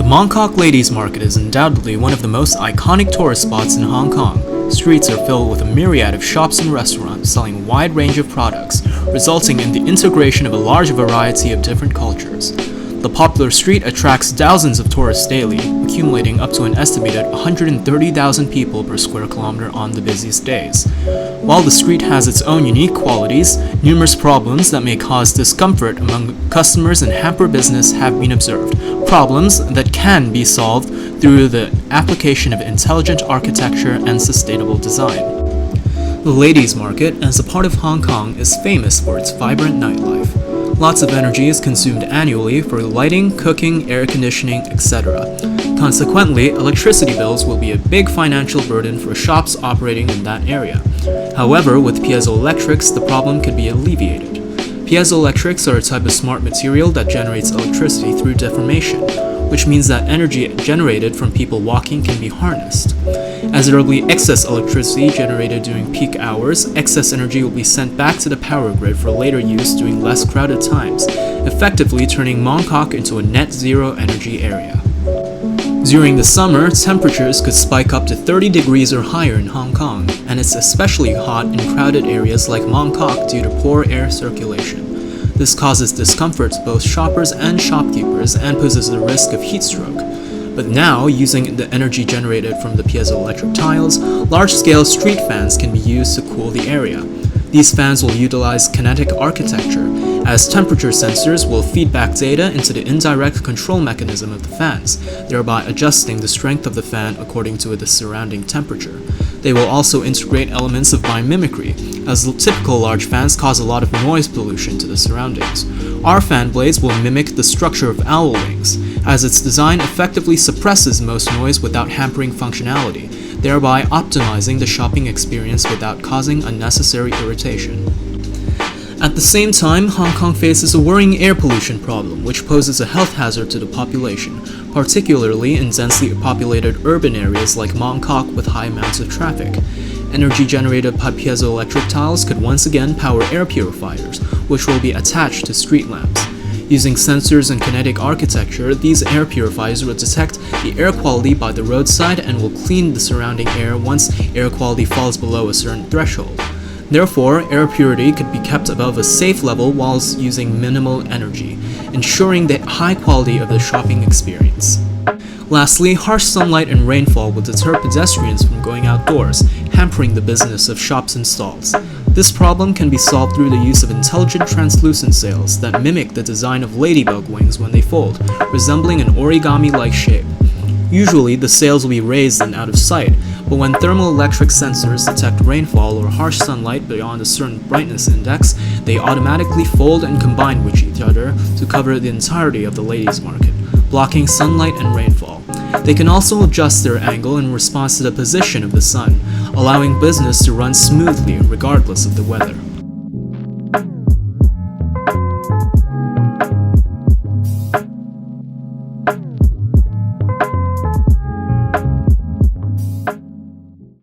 Mongkok Ladies Market is undoubtedly one of the most iconic tourist spots in Hong Kong. Streets are filled with a myriad of shops and restaurants selling a wide range of products, resulting in the integration of a large variety of different cultures. The popular street attracts thousands of tourists daily, accumulating up to an estimated 130,000 people per square kilometer on the busiest days. While the street has its own unique qualities, numerous problems that may cause discomfort among customers and hamper business have been observed, problems that can be solved through the application of intelligent architecture and sustainable design. The Ladies Market, as a part of Hong Kong, is famous for its vibrant nightlife. Lots of energy is consumed annually for lighting, cooking, air conditioning, etc. Consequently, electricity bills will be a big financial burden for shops operating in that area. However, with piezoelectrics, the problem could be alleviated. Piezoelectrics are a type of smart material that generates electricity through deformation, which means that energy generated from people walking can be harnessed. As there will be excess electricity generated during peak hours, excess energy will be sent back to the power grid for later use during less crowded times, effectively turning Mongkok into a net zero energy area. During the summer, temperatures could spike up to 30 degrees or higher in Hong Kong, and it's especially hot in crowded areas like Mongkok due to poor air circulation. This causes discomfort to both shoppers and shopkeepers and poses the risk of heat stroke. But now, using the energy generated from the piezoelectric tiles, large-scale street fans can be used to cool the area. These fans will utilize kinetic architecture, as temperature sensors will feed back data into the indirect control mechanism of the fans, thereby adjusting the strength of the fan according to the surrounding temperature. They will also integrate elements of biomimicry, as typical large fans cause a lot of noise pollution to the surroundings. Our fan blades will mimic the structure of owl wings, as its design effectively suppresses most noise without hampering functionality, thereby optimizing the shopping experience without causing unnecessary irritation. At the same time, Hong Kong faces a worrying air pollution problem, which poses a health hazard to the population, particularly in densely populated urban areas like Mongkok with high amounts of traffic. Energy generated by piezoelectric tiles could once again power air purifiers, which will be attached to street lamps. Using sensors and kinetic architecture, these air purifiers will detect the air quality by the roadside and will clean the surrounding air once air quality falls below a certain threshold. Therefore, air purity could be kept above a safe level whilst using minimal energy, ensuring the high quality of the shopping experience. Lastly, harsh sunlight and rainfall will deter pedestrians from going outdoors, hampering the business of shops and stalls. This problem can be solved through the use of intelligent translucent sails that mimic the design of ladybug wings when they fold, resembling an origami-like shape. Usually, the sails will be raised and out of sight, but when thermoelectric sensors detect rainfall or harsh sunlight beyond a certain brightness index, they automatically fold and combine with each other to cover the entirety of the Ladies Market, blocking sunlight and rainfall. They can also adjust their angle in response to the position of the sun, allowing business to run smoothly regardless of the weather.